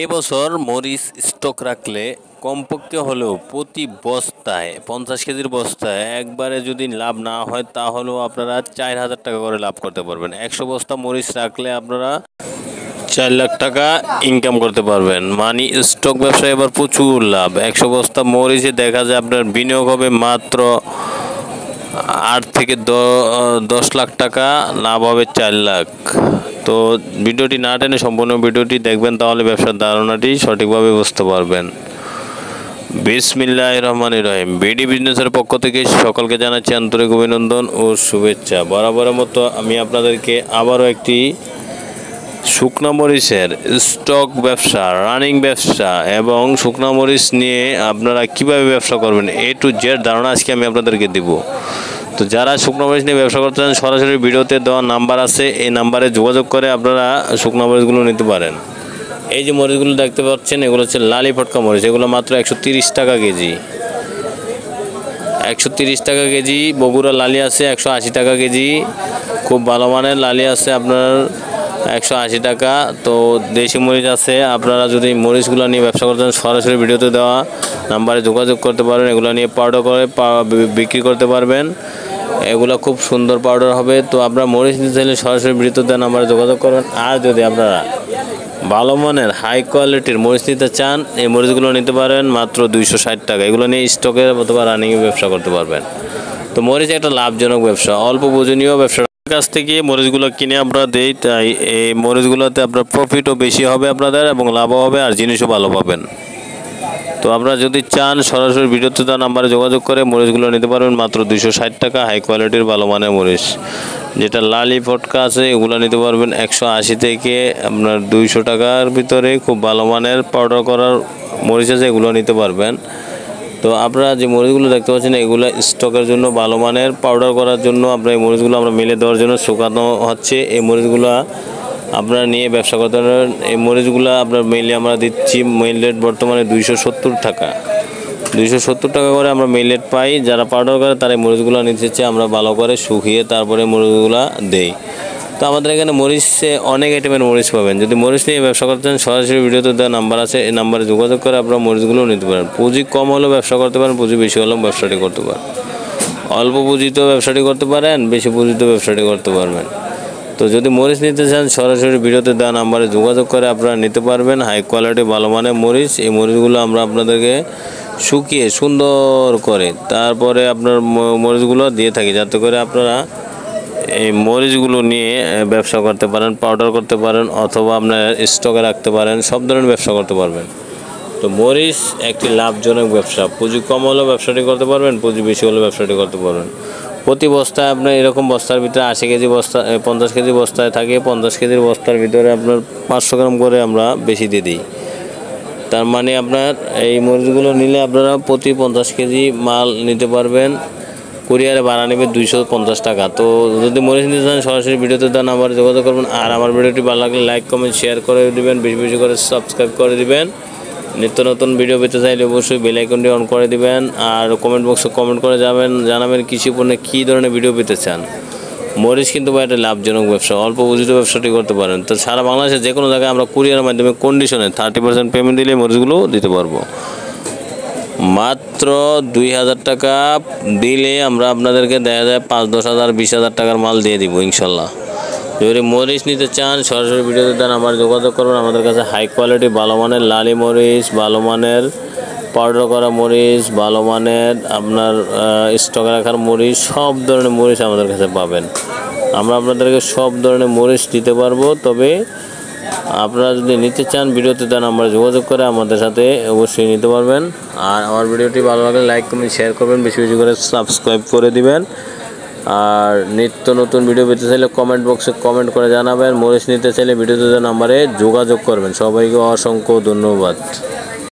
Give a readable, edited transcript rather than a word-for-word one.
এবছর মরিচ স্টক রাখলে কমপক্ষে হলেও প্রতি বস্তায় 50 কেজির বস্তায় একবারে যদি লাভ না হয় তাহলেও আপনারা 4,000 টাকা করে লাভ করতে পারবেন। 100 বস্তা মরিচ রাখলে আপনারা 4 লাখ টাকা ইনকাম করতে পারবেন। মানে স্টক ব্যবসায় এবার প্রচুর লাভ। 100 বস্তা মরিচে দেখা যায় আপনার বিনিয়োগ হবে মাত্র 8 থেকে 10 লাখ টাকা, লাভ হবে 4 লাখ। তো ভিডিওটি না টেনে সম্পূর্ণ ভিডিওটি দেখবেন, তাহলে ব্যবসার ধারণাটি সঠিকভাবে বুঝতে পারবেন। বিসমিল্লাহির রহমানির রহিম। বিডি বিজনেসের পক্ষ থেকে সকলকে জানাচ্ছি আন্তরিক অভিনন্দন ও শুভেচ্ছা। বরাবরের মতো আমি আপনাদেরকে আবারও একটি শুকনো মরিচের স্টক ব্যবসা, রানিং ব্যবসা এবং শুকনো মরিচ নিয়ে আপনারা কীভাবে ব্যবসা করবেন A to Z ধারণা আজকে আমি আপনাদেরকে দিব। তো যারা শুকনো মরিচ নিয়ে ব্যবসা করতে চান সরাসরি ভিডিওতে দেওয়া নাম্বার আছে, এই নাম্বারে যোগাযোগ করে আপনারা শুকনো মরিচগুলো নিতে পারেন। এই যে মরিচগুলো দেখতে পাচ্ছেন এগুলো হচ্ছে লালি ফটকা মরিচ, এগুলো মাত্র 130 টাকা কেজি। 130 টাকা কেজি। বগুড়া লালি আছে 180 টাকা কেজি, খুব ভালো মানের লালি আছে আপনার 180 টাকা। তো দেশি মরিচ আছে, আপনারা যদি মরিচগুলো নিয়ে ব্যবসা করতে চান সরাসরি ভিডিওতে দেওয়া নাম্বারে যোগাযোগ করতে পারবেন। এগুলো নিয়ে পাউডার করে বিক্রি করতে পারবেন, এগুলো খুব সুন্দর পাউডার হবে। তো আপনারা মরিচ নিতে চাইলে সরাসরি ভিডিওতে দেওয়া নাম্বারে যোগাযোগ করবেন। আর যদি আপনারা ভালো মানের হাই কোয়ালিটির মরিচ নিতে চান, এই মরিচগুলো নিতে পারেন মাত্র 260 টাকা। এগুলো নিয়ে স্টকের অথবা রানিংয়ে ব্যবসা করতে পারবেন। তো মরিচ একটা লাভজনক ব্যবসা, অল্প প্রয়োজনীয় ব্যবসা। কাছ থেকে মরিচগুলো কিনে আমরা দেই, তাই এই মরিচগুলোতে আপনার প্রফিটও বেশি হবে আপনাদের এবং লাভও হবে আর জিনিসও ভালো পাবেন। তো আপনারা যদি চান সরাসরি ভিডিওতে দেওয়া নাম্বারে যোগাযোগ করে মরিচগুলো নিতে পারবেন মাত্র 260 টাকা। হাই কোয়ালিটির ভালো মানের মরিচ, যেটা লালি ফটকা আছে এগুলো নিতে পারবেন 180 থেকে আপনার 200 টাকার ভিতরে। খুব ভালো মানের পাউডার করার মরিচ আছে, এগুলো নিতে পারবেন। তো আপনারা যে মরিচগুলো দেখতে পাচ্ছেন এগুলো স্টকের জন্য, ভালো মানের পাউডার করার জন্য আপনার এই মরিচগুলো আমরা মিলে দেওয়ার জন্য শুকানো হচ্ছে। এই মরিচগুলো আপনারা নিয়ে ব্যবসা করতে পারেন। এই মরিচগুলো আপনার মেইলে আমরা দিচ্ছি, মেইল রেট বর্তমানে 270 টাকা। 270 টাকা করে আমরা মেইল রেট পাই। যারা পাউডার করে তারা এই মরিচগুলো নিতে আমরা ভালো করে শুকিয়ে তারপরে মরিচগুলো দেই। তো আমাদের এখানে মরিচে অনেক আইটেমের মরিচ পাবেন। যদি মরিচ নিয়ে ব্যবসা করতে চান সরাসরি ভিডিওতে দেওয়া নাম্বার আছে, এই নাম্বারে যোগাযোগ করে আপনারা মরিচগুলো নিতে পারেন। পুঁজি কম হলেও ব্যবসা করতে পারেন, পুঁজি বেশি হলেও ব্যবসাটি করতে পারেন। অল্প পুঁজিতেও ব্যবসাটি করতে পারেন, বেশি পুঁজিতেও ব্যবসাটি করতে পারবেন। তো যদি মরিচ নিতে চান সরাসরি ভিডিওতে দেওয়া নাম্বারে যোগাযোগ করে আপনারা নিতে পারবেন হাই কোয়ালিটি ভালো মানের মরিচ। এই মরিচগুলো আমরা আপনাদেরকে শুকিয়ে সুন্দর করে তারপরে আপনার মরিচগুলো দিয়ে থাকি, যাতে করে আপনারা এই মরিচগুলো নিয়ে ব্যবসা করতে পারেন, পাউডার করতে পারেন অথবা আপনার স্টকে রাখতে পারেন, সব ধরনের ব্যবসা করতে পারবেন। তো মরিচ একটি লাভজনক ব্যবসা, পুঁজি কম হলেও ব্যবসাটি করতে পারবেন, পুঁজি বেশি হলেও ব্যবসাটি করতে পারবেন। প্রতি বস্তায় আপনার এরকম বস্তার ভিতরে 80 কেজি বস্তা, 50 কেজি বস্তায় থাকে। 50 কেজির বস্তার ভিতরে আপনার 500 গ্রাম করে আমরা বেশি দিয়ে দিই। তার মানে আপনার এই মরিচগুলো নিলে আপনারা প্রতি 50 কেজি মাল নিতে পারবেন। কুরিয়ারে ভাড়া নেবে 250 টাকা। তো যদি মরিচ নিতে চান সরাসরি ভিডিওতে দেন আবার যোগাযোগ করবেন। আর আমার ভিডিওটি ভালো লাগলে লাইক কমেন্ট শেয়ার করে দিবেন, বেশি বেশি করে সাবস্ক্রাইব করে দিবেন। নিত্য নতুন ভিডিও পেতে চাইলে অবশ্যই বেল আইকনটি অন করে দিবেন। আর কমেন্ট বক্সে কমেন্ট করে জানাবেন কৃষি পণ্যে কী ধরনের ভিডিও পেতে চান। মরিচ কিন্তু একটা লাভজনক ব্যবসা, অল্প পুঁজিতে ব্যবসাটি করতে পারেন। তো সারা বাংলাদেশে যে কোনো জায়গায় আমরা কুরিয়ারের মাধ্যমে কন্ডিশনে 30% পেমেন্ট দিলে মরিচগুলো দিতে পারবো। মাত্র 2000 টাকা দিলে আমরা আপনাদেরকে দেখা যায় 5-10 হাজার 20,000 টাকার মাল দিয়ে দিব ইনশাল্লাহ। যদি মরিচ নিতে চান সরাসরি ভিডিওতে দেন আমার যোগাযোগ করবেন। আমাদের কাছে হাই কোয়ালিটি ভালো মানের লালি মরিচ, ভালো মানের পাউডার করা মরিচ, ভালো মানের আপনার স্টকে রাখার মরিচ, সব ধরনের মরিচ আমাদের কাছে পাবেন। আমরা আপনাদেরকে সব ধরনের মরিচ দিতে পারবো। তবে আপনারা যদি নিতে চান ভিডিওতে দেন আমরা যোগাযোগ করে আমাদের সাথে অবশ্যই নিতে পারবেন। আর আমার ভিডিওটি ভালো লাগলে লাইক কমেন্ট শেয়ার করবেন, বেশি বেশি করে সাবস্ক্রাইব করে দিবেন। আর নিত্য নতুন ভিডিও পেতে চাইলে কমেন্ট বক্সে কমেন্ট করে জানাবেন। মরিচ নিতে চাইলে ভিডিওতে দেওয়া নাম্বারে যোগাযোগ করবেন। সবাইকে অসংখ্য ধন্যবাদ।